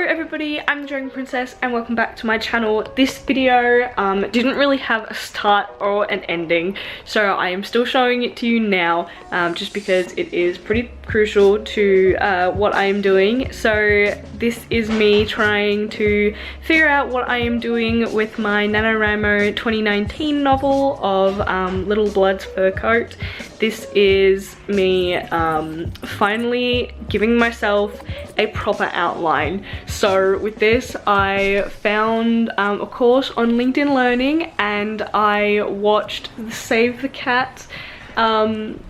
everybody, I'm the Dragon Princess and welcome back to my channel. This video didn't really have a start or an ending, so I am still showing it to you now just because it is pretty crucial to what I am doing. So this is me trying to figure out what I am doing with my NaNoWriMo 2019 novel of Little Blood's Fur Coat. This is me finally giving myself a proper outline. So with this, I found a course on LinkedIn Learning and I watched the Save the Cat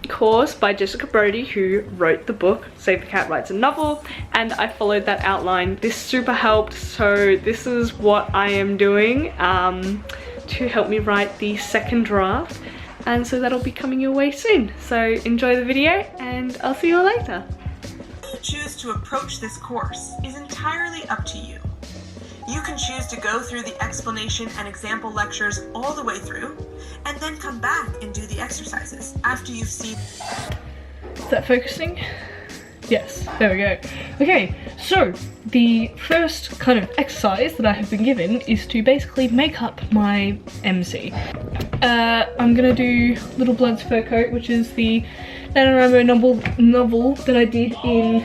course by Jessica Brody, who wrote the book Save the Cat Writes a Novel, and I followed that outline. This super helped, so this is what I am doing to help me write the second draft. And so that'll be coming your way soon. So enjoy the video and I'll see you all later. How you choose to approach this course is entirely up to you. You can choose to go through the explanation and example lectures all the way through, and then come back and do the exercises after you've seen. Is that focusing? Yes, there we go. Okay, so the first kind of exercise that I have been given is to basically make up my MC. I'm gonna do Little Blood's Fur Coat, which is the NaNoWriMo novel that I did in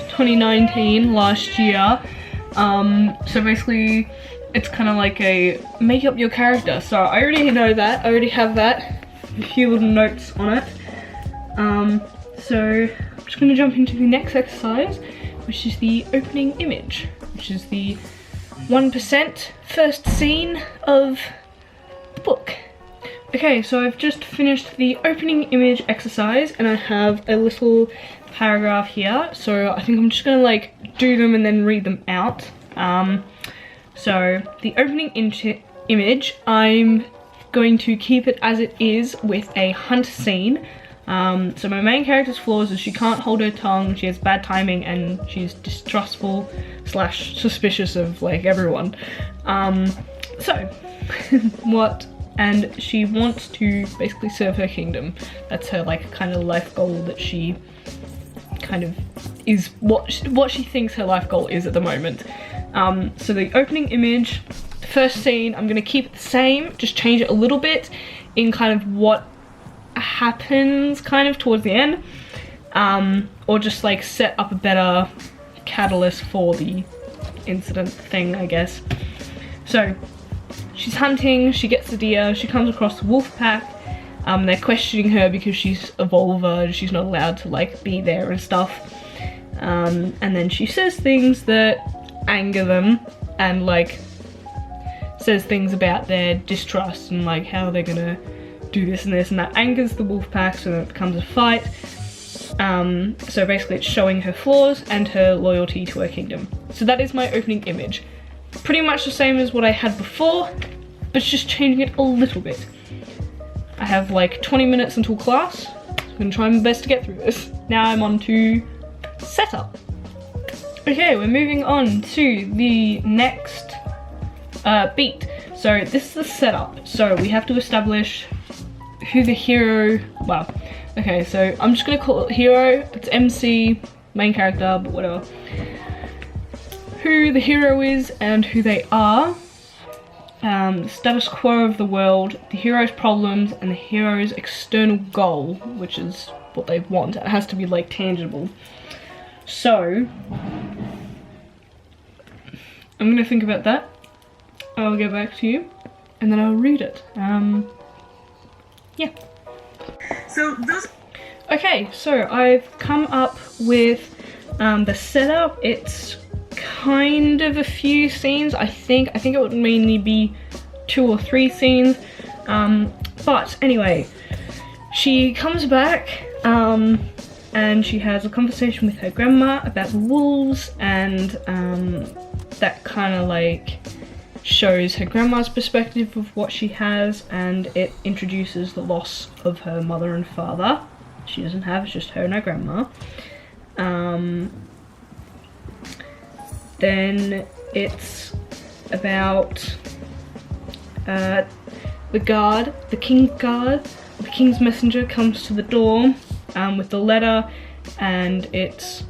2019, last year. So basically it's kind of like a make up your character. So I already know that, I already have that, a few little notes on it. So I'm just gonna jump into the next exercise, which is the opening image, which is the 1% first scene of the book. Okay, so I've just finished the opening image exercise and I have a little paragraph here, so I think I'm just gonna like do them and then read them out. So the opening image, I'm going to keep it as it is with a hunt scene. So my main character's flaws is she can't hold her tongue, she has bad timing, and she's distrustful / suspicious of like everyone. So and she wants to basically serve her kingdom. That's her like kind of life goal, that she kind of is what she thinks her life goal is at the moment. So the opening image, the first scene, I'm gonna keep it the same, just change it a little bit in kind of what happens kind of towards the end, or just like set up a better catalyst for the incident thing, I guess. So she's hunting, she gets the deer, she comes across the wolf pack. They're questioning her because she's a vulva, she's not allowed to like be there and stuff. And then she says things that anger them and like says things about their distrust and like how they're gonna do this and this, and that angers the wolf pack, so it becomes a fight. So basically it's showing her flaws and her loyalty to her kingdom. So that is my opening image. Pretty much the same as what I had before, but it's just changing it a little bit. I have like 20 minutes until class, so I'm gonna try my best to get through this. Now I'm on to setup. Okay, we're moving on to the next beat. So this is the setup. So we have to establish who the hero, well, okay, so I'm just gonna call it hero, it's MC, main character, but whatever. Who the hero is and who they are, the status quo of the world, the hero's problems, and the hero's external goal, which is what they want. It has to be like tangible. So I'm gonna think about that, I'll get back to you, and then I'll read it. Yeah. So those. Okay, so I've come up with the setup. It's kind of a few scenes, I think it would mainly be 2 or 3 scenes, but anyway, she comes back and she has a conversation with her grandma about the wolves, and that kind of like shows her grandma's perspective of what she has, and it introduces the loss of her mother and father. She doesn't have, it's just her and her grandma. Then it's about the guard, the king's guard. The king's messenger comes to the door with the letter, and it's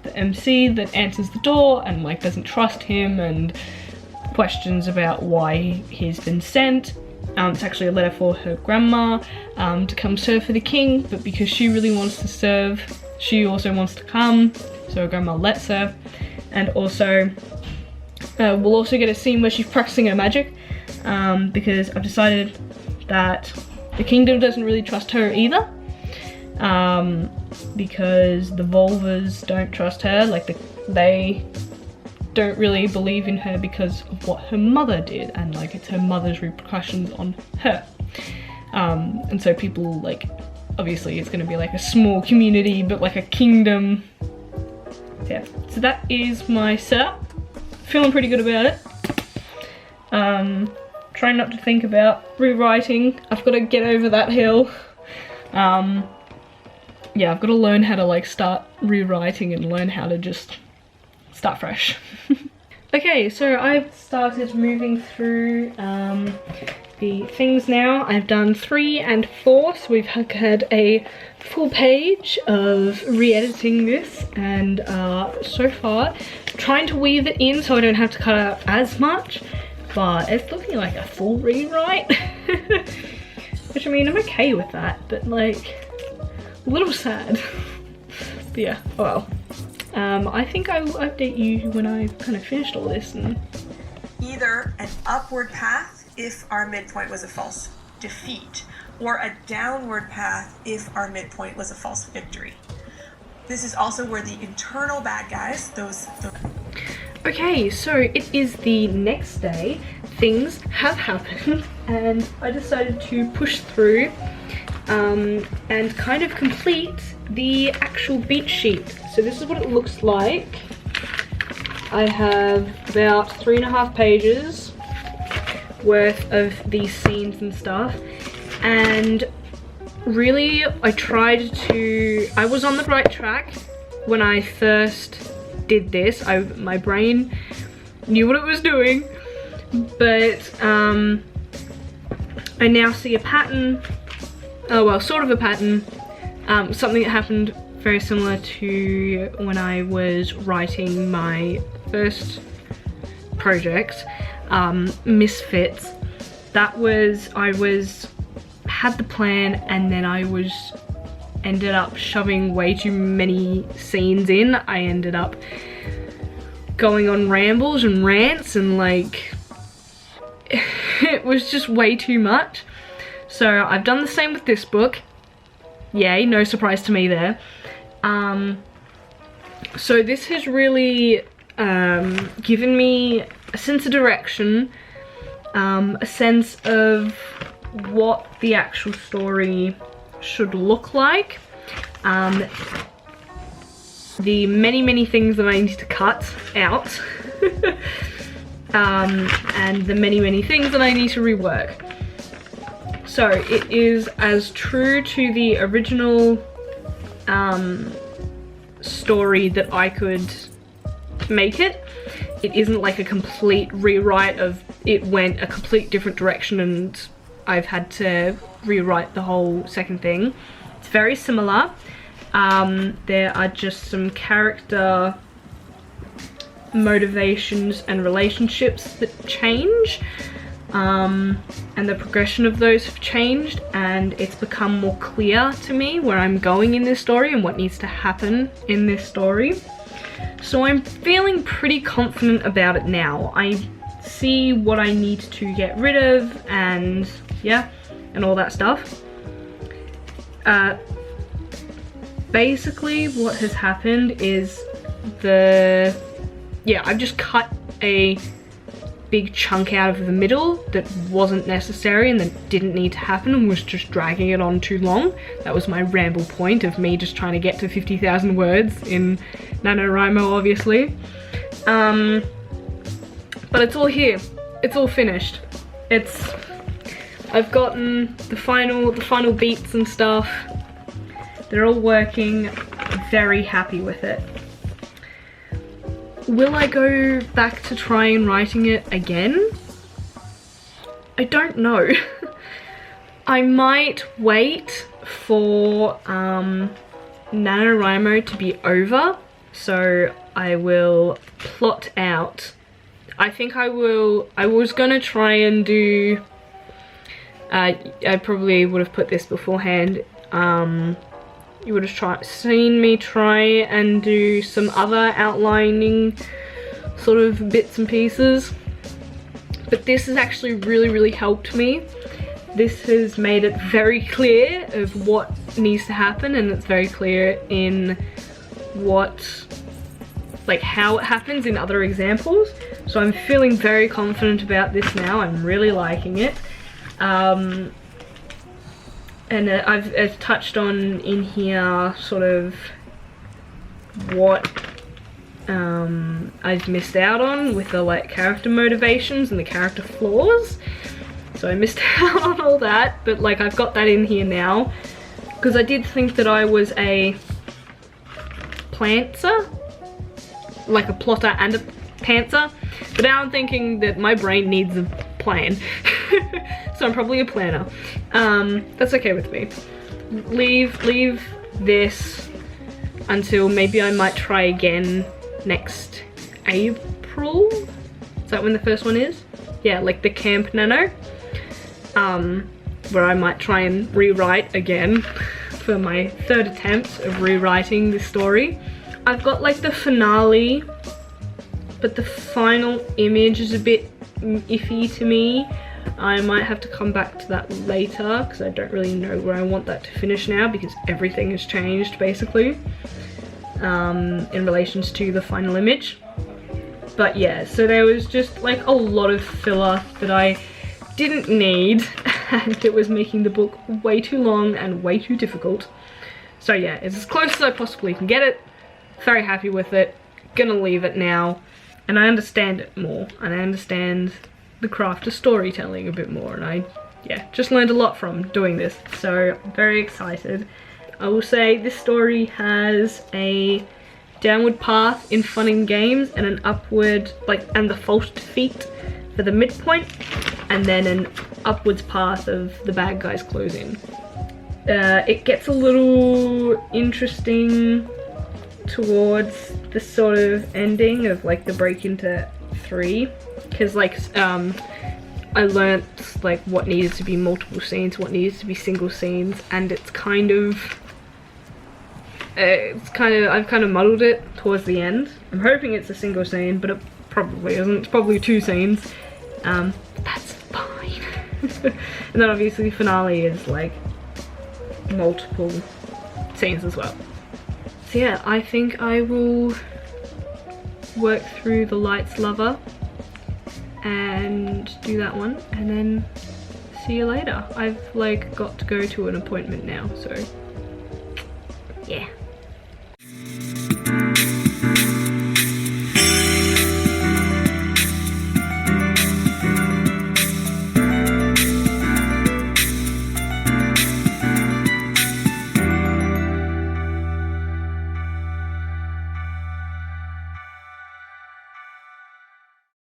the MC that answers the door and like doesn't trust him and questions about why he's been sent. It's actually a letter for her grandma to come serve for the king, but because she really wants to serve, she also wants to come, so her grandma lets her. And also, we'll also get a scene where she's practicing her magic, because I've decided that the kingdom doesn't really trust her either, because the Volvers don't trust her, like they don't really believe in her because of what her mother did, and like it's her mother's repercussions on her. And so people, like, obviously it's going to be like a small community, but like a kingdom. Yeah, so that is my setup. Feeling pretty good about it. Trying not to think about rewriting. I've got to get over that hill. Yeah, I've got to learn how to like start rewriting and learn how to just start fresh. Okay, so I've started moving through the things now. I've done 3 and 4, so we've had a full page of re-editing this, and so far trying to weave it in so I don't have to cut out as much, but it's looking like a full rewrite. Which, I mean, I'm okay with that, but like a little sad. But yeah, well, I think I will update you when I've kind of finished all this. And either an upward path if our midpoint was a false defeat, or a downward path if our midpoint was a false victory. This is also where the internal bad guys, those... Okay, so it is the next day. Things have happened, and I decided to push through and kind of complete the actual beat sheet. So this is what it looks like. I have about 3.5 pages worth of these scenes and stuff, and really I was on the right track when I first did this. My brain knew what it was doing, but I now see a pattern, well, sort of a pattern, something that happened very similar to when I was writing my first project, Misfits. That was, I had the plan, and then I ended up shoving way too many scenes in. I ended up going on rambles and rants, and like it was just way too much. So I've done the same with this book. Yay, no surprise to me there. So this has really given me a sense of direction, a sense of what the actual story should look like, the many things that I need to cut out, and the many things that I need to rework. So it is as true to the original story that I could make it. It isn't like a complete rewrite of it went a complete different direction and I've had to rewrite the whole second thing. It's very similar. There are just some character motivations and relationships that change, and the progression of those have changed, and it's become more clear to me where I'm going in this story and what needs to happen in this story. So I'm feeling pretty confident about it now. I see what I need to get rid of, and yeah, and all that stuff. Basically what has happened is I've just cut a big chunk out of the middle that wasn't necessary and that didn't need to happen and was just dragging it on too long. That was my ramble point of me just trying to get to 50,000 words in NaNoWriMo, obviously. But it's all here. It's all finished. I've gotten the final beats and stuff. They're all working. I'm very happy with it. Will I go back to trying writing it again? I don't know. I might wait for NaNoWriMo to be over So I will plot out. I think I was gonna try and do, I probably would have put this beforehand. You would have seen me try and do some other outlining sort of bits and pieces. But this has actually really helped me. This has made it very clear of what needs to happen, and it's very clear in how it happens in other examples. So I'm feeling very confident about this now. I'm really liking it. And I've touched on in here sort of what I've missed out on with the like character motivations and the character flaws. So I missed out on all that, but like I've got that in here now because I did think that I was a plantzer, like a plotter and a pantser, but now I'm thinking that my brain needs a plan. So I'm probably a planner. That's okay with me. Leave this until maybe I might try again next April. Is that when the first one is? Yeah, like the Camp Nano. Where I might try and rewrite again for my third attempt of rewriting the story. I've got like the finale, but the final image is a bit iffy to me. I might have to come back to that later because I don't really know where I want that to finish now because everything has changed basically in relations to the final image. But yeah, so there was just like a lot of filler that I didn't need and it was making the book way too long and way too difficult. So yeah, it's as close as I possibly can get it. Very happy with it. Gonna leave it now. And I understand it more, and I understand the craft of storytelling a bit more, and I just learned a lot from doing this, so I'm very excited. I will say this story has a downward path in fun and games and an upward, and the false defeat for the midpoint, and then an upwards path of the bad guys closing. It gets a little interesting towards the sort of ending of like the break into 3, because I learnt like what needed to be multiple scenes, what needed to be single scenes, and I've kind of muddled it towards the end. I'm hoping it's a single scene, but it probably isn't. It's probably 2 scenes. But that's fine. And then obviously the finale is like multiple scenes as well. So yeah, I think I will work through the Lights Lover and do that one, and then see you later. I've like got to go to an appointment now, so yeah.